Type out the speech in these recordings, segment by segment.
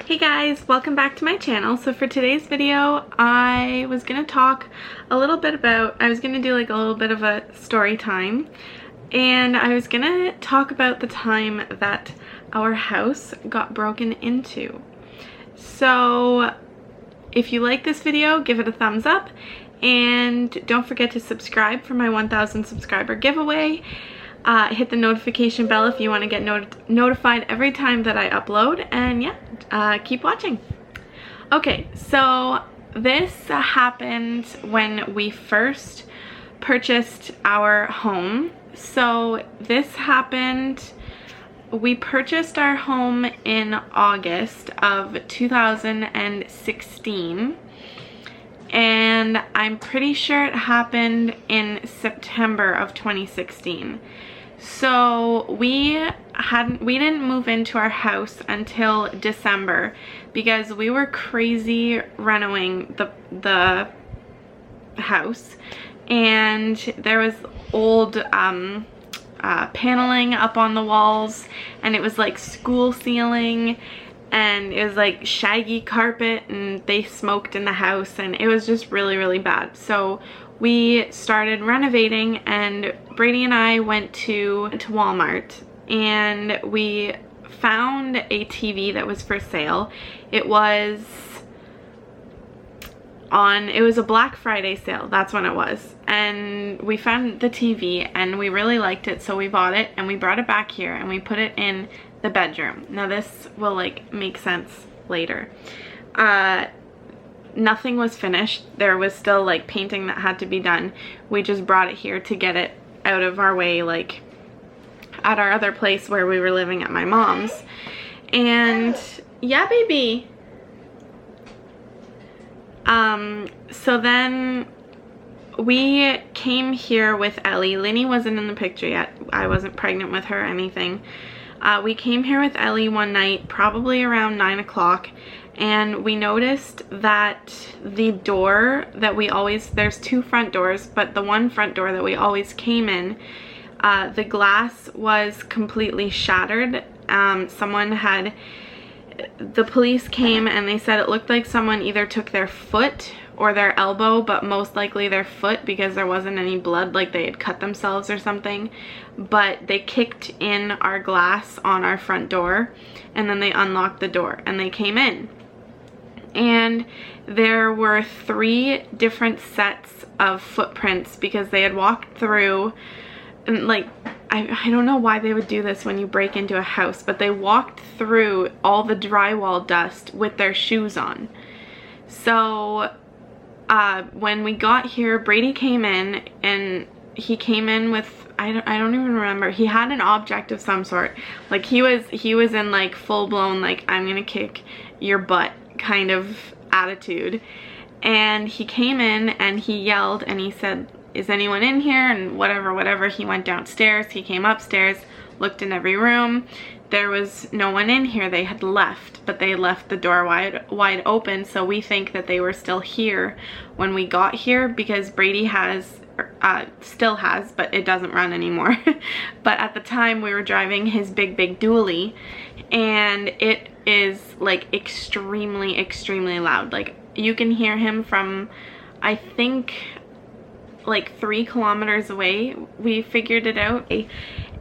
Hey guys, welcome back to my channel. So for today's video, I was gonna talk a little bit about, I was gonna do like a little bit of a story time, and I was gonna talk about the time that our house got broken into. So if you like this video, give it a thumbs up, and don't forget to subscribe for my 1,000 subscriber giveaway. Hit the notification bell if you want to get notified every time that I upload, and yeah, keep watching. Okay, so this happened when we first purchased our home. So this happened, we purchased our home in August of 2016, and I'm pretty sure it happened in September of 2016. So we didn't move into our house until December because we were crazy renovating the house, and there was old paneling up on the walls, and it was like school ceiling, and it was like shaggy carpet, and they smoked in the house, and it was just really bad. So we started renovating, and Brady and I went to Walmart, and we found a TV that was for sale. It was a Black Friday sale, that's when it was, and we found the TV and we really liked it, so we bought it and we brought it back here and we put it in the bedroom. Now this will like make sense later. Nothing was finished. There was still like painting that had to be done. We just brought it here to get it out of our way, like at our other place where we were living at my mom's. And yeah, baby. So then we came here with Ellie. Linnie wasn't in the picture yet. I wasn't pregnant with her or anything. We came here with Ellie one night, probably around 9 o'clock, and we noticed that the door that we always, there's two front doors, but the one front door that we always came in, the glass was completely shattered. The police came and they said it looked like someone either took their foot or their elbow, but most likely their foot because there wasn't any blood, like they had cut themselves or something. But they kicked in our glass on our front door, and then they unlocked the door and they came in. And there were 3 different sets of footprints because they had walked through, and like, I don't know why they would do this when you break into a house, but they walked through all the drywall dust with their shoes on. So when we got here, Brady came in, and he came in with, I don't even remember, he had an object of some sort. Like he was in like full blown like I'm gonna kick your butt kind of attitude. And he came in and he yelled and he said, "Is anyone in here?" and whatever. He went downstairs, he came upstairs, looked in every room. There was no one in here. They had left, but they left the door wide open, so we think that they were still here when we got here because Brady still has, but it doesn't run anymore. But at the time we were driving his big dually, and it is like extremely loud. Like you can hear him from, I think, like 3 kilometers away. We figured it out.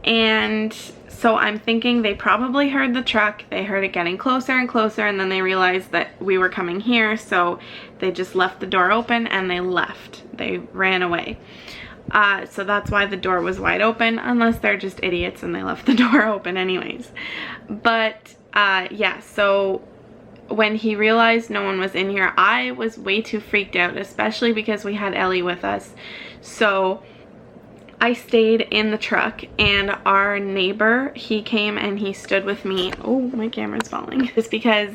And so I'm thinking they probably heard the truck, they heard it getting closer and closer, and then they realized that we were coming here, so they just left the door open and they left. They ran away. So that's why the door was wide open, unless they're just idiots and they left the door open anyways. But yeah, so when he realized no one was in here, I was way too freaked out, especially because we had Ellie with us. So I stayed in the truck, and our neighbor, he came and he stood with me. Oh, my camera's falling. Just because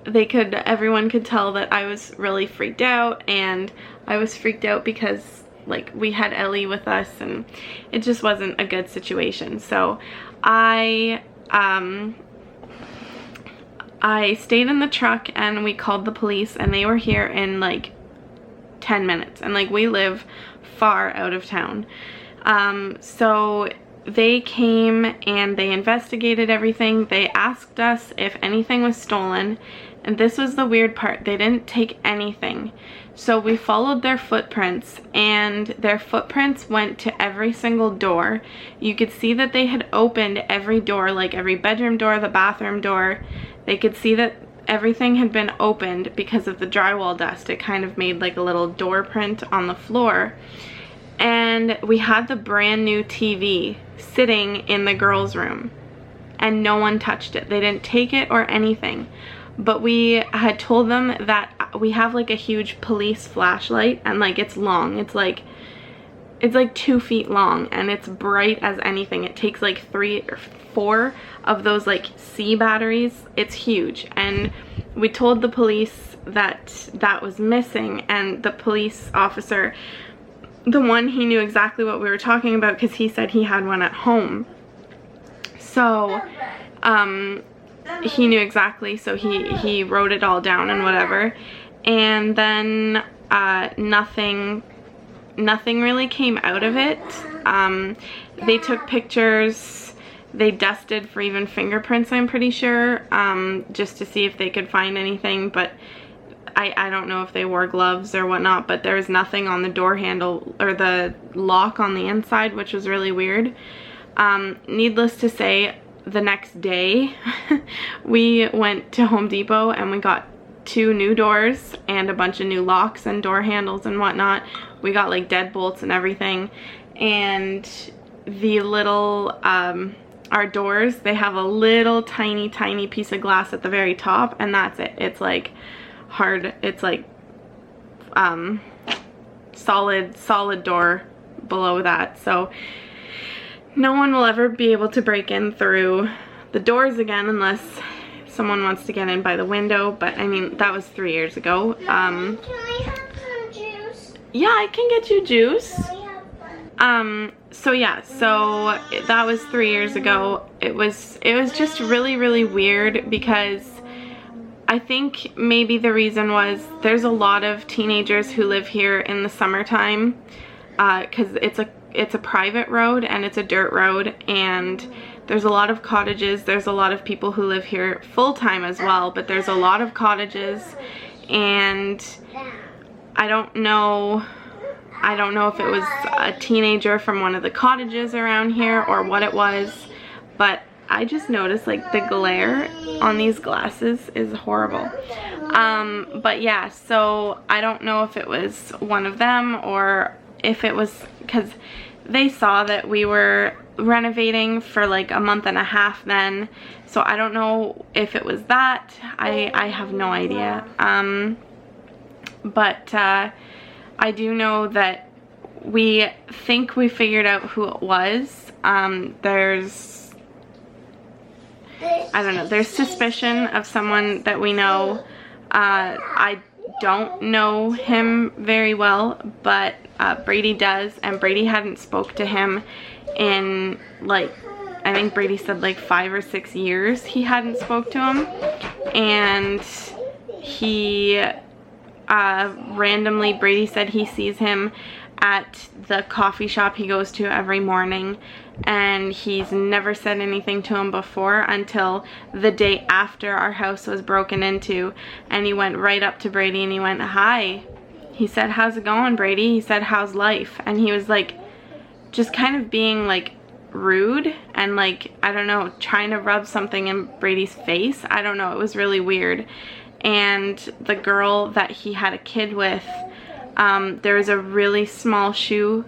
everyone could tell that I was really freaked out, and I was freaked out because like we had Ellie with us and it just wasn't a good situation. So I stayed in the truck and we called the police, and they were here in like 10 minutes, and like we live far out of town. So they came and they investigated everything. They asked us if anything was stolen, and this was the weird part. They didn't take anything. So we followed their footprints, and their footprints went to every single door. You could see that they had opened every door, like every bedroom door, the bathroom door. They could see that everything had been opened because of the drywall dust. It kind of made like a little door print on the floor. And we had the brand new TV sitting in the girls' room, and no one touched it. They didn't take it or anything. But we had told them that we have like a huge police flashlight, and like it's long. It's like 2 feet long, and it's bright as anything. It takes like 3 or 4 of those like C batteries. It's huge. And we told the police that that was missing, and the police officer, the one, he knew exactly what we were talking about because he said he had one at home. So he knew exactly, so he wrote it all down and whatever. And then nothing really came out of it. They took pictures, they dusted for even fingerprints, I'm pretty sure, just to see if they could find anything, but I don't know if they wore gloves or whatnot, but there was nothing on the door handle or the lock on the inside, which was really weird. Needless to say, the next day we went to Home Depot and we got 2 new doors and a bunch of new locks and door handles and whatnot. We got like deadbolts and everything. And the little our doors, they have a little tiny piece of glass at the very top, and that's it. It's like hard, it's like solid door below that. So no one will ever be able to break in through the doors again unless someone wants to get in by the window. But I mean, that was 3 years ago. Can I have some juice? Yeah, I can get you juice. Can I have one? So yeah, so that was 3 years ago. It was just really weird because I think maybe the reason was there's a lot of teenagers who live here in the summertime, because it's a private road and it's a dirt road, and there's a lot of cottages. There's a lot of people who live here full-time as well, but there's a lot of cottages, and I don't know if it was a teenager from one of the cottages around here or what it was, but I just noticed like the glare on these glasses is horrible. But yeah, so I don't know if it was one of them or if it was because they saw that we were renovating for like a month and a half then, so I don't know if it was that. I have no idea. But I do know that we think we figured out who it was. There's, I don't know, there's suspicion of someone that we know. I don't know him very well, but Brady does, and Brady hadn't spoke to him in like, I think Brady said like 5 or 6 years he hadn't spoke to him. And he randomly, Brady said he sees him at the coffee shop he goes to every morning, and he's never said anything to him before until the day after our house was broken into, and he went right up to Brady and he went, "Hi." He said, "How's it going, Brady?" He said, "How's life?" And he was like just kind of being like rude and like, I don't know, trying to rub something in Brady's face. I don't know, it was really weird. And the girl that he had a kid with, there was a really small shoe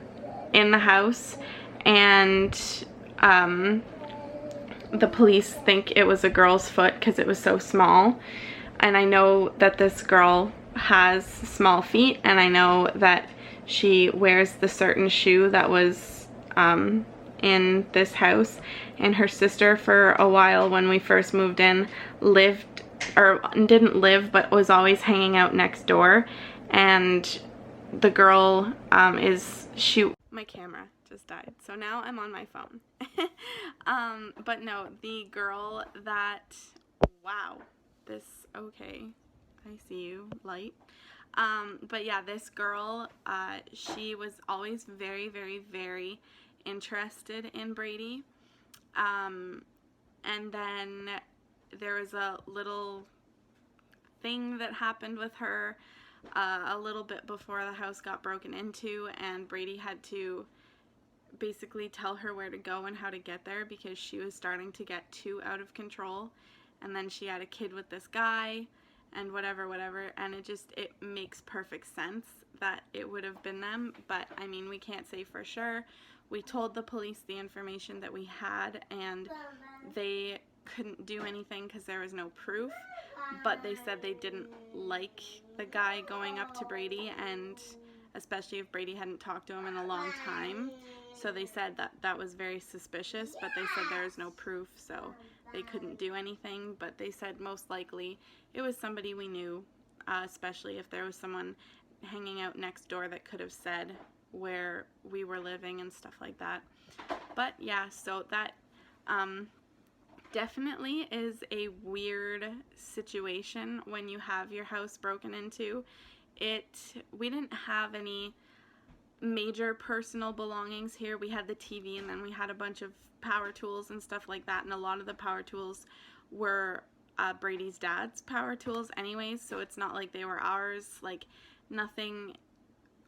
in the house, and the police think it was a girl's foot because it was so small. And I know that this girl has small feet, and I know that she wears the certain shoe that was in this house. And her sister, for a while when we first moved in, lived, or didn't live, but was always hanging out next door. And the girl shoot, my camera just died, so now I'm on my phone. But no, the girl that, wow, this, okay, I see you, light. But yeah, this girl, she was always very interested in Brady. And then there was a little thing that happened with her a little bit before the house got broken into, and Brady had to basically tell her where to go and how to get there because she was starting to get too out of control. And then she had a kid with this guy and whatever, and it makes perfect sense that it would have been them, but I mean, we can't say for sure. We told the police the information that we had, and they couldn't do anything because there was no proof, but they said they didn't like the guy going up to Brady, and especially if Brady hadn't talked to him in a long time. So they said that that was very suspicious, but they said there was no proof, so they couldn't do anything. But they said most likely it was somebody we knew, especially if there was someone hanging out next door that could have said where we were living and stuff like that. But yeah, so that definitely is a weird situation when you have your house broken into. We didn't have any major personal belongings here. We had the TV, and then we had a bunch of power tools and stuff like that, and a lot of the power tools were Brady's dad's power tools anyways, so it's not like they were ours. Like, nothing,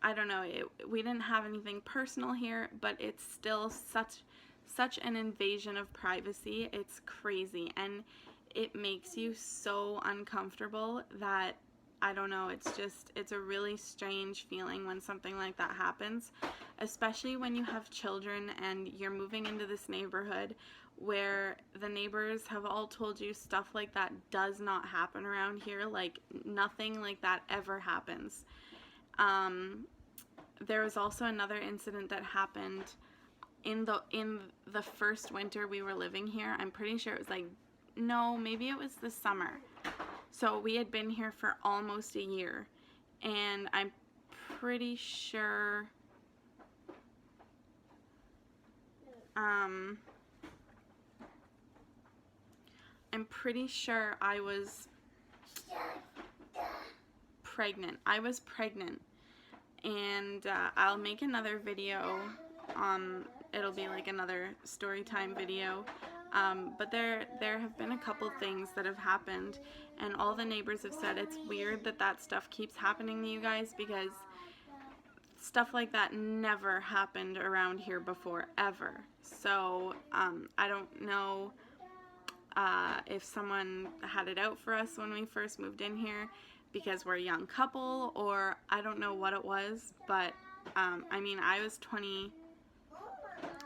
I don't know, we didn't have anything personal here, but it's still such an invasion of privacy. It's crazy, and it makes you so uncomfortable that, I don't know, it's a really strange feeling when something like that happens, especially when you have children and you're moving into this neighborhood where the neighbors have all told you stuff like that does not happen around here. Like, nothing like that ever happens. There was also another incident that happened in the first winter we were living here. I'm pretty sure it was like, no, maybe it was the summer. So we had been here for almost a year, and I'm pretty sure I was pregnant. And I'll make another video. It'll be like another story time video. But there have been a couple things that have happened, and all the neighbors have said it's weird that stuff keeps happening to you guys, because stuff like that never happened around here before, ever. So I don't know if someone had it out for us when we first moved in here because we're a young couple, or I don't know what it was, but I mean, I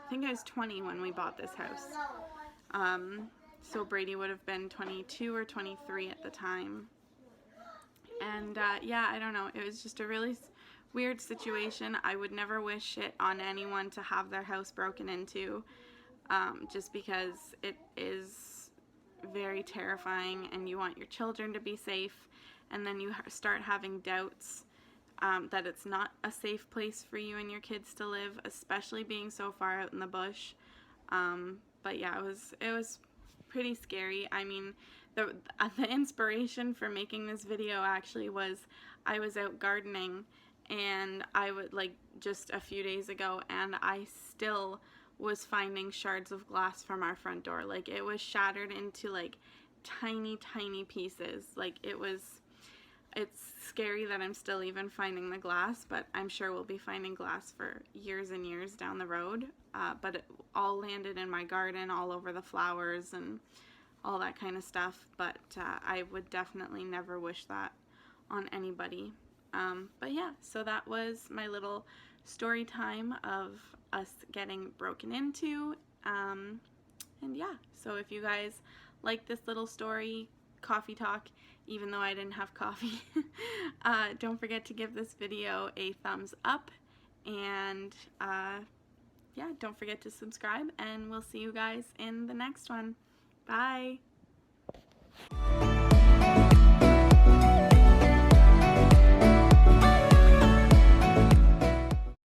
think I was 20 when we bought this house. So Brady would have been 22 or 23 at the time. And yeah, I don't know. It was just a really weird situation. I would never wish it on anyone to have their house broken into, just because it is very terrifying, and you want your children to be safe, and then you start having doubts that it's not a safe place for you and your kids to live, especially being so far out in the bush. But yeah, it was pretty scary. I mean, the inspiration for making this video actually was I was out gardening, and I would, like, just a few days ago, and I still was finding shards of glass from our front door. Like, it was shattered into like tiny pieces. Like, it's scary that I'm still even finding the glass, but I'm sure we'll be finding glass for years and years down the road. But it all landed in my garden, all over the flowers and all that kind of stuff. But I would definitely never wish that on anybody. But yeah, so that was my little story time of us getting broken into. And yeah, so if you guys like this little story, coffee talk, even though I didn't have coffee, don't forget to give this video a thumbs up, and yeah, don't forget to subscribe, and we'll see you guys in the next one. Bye!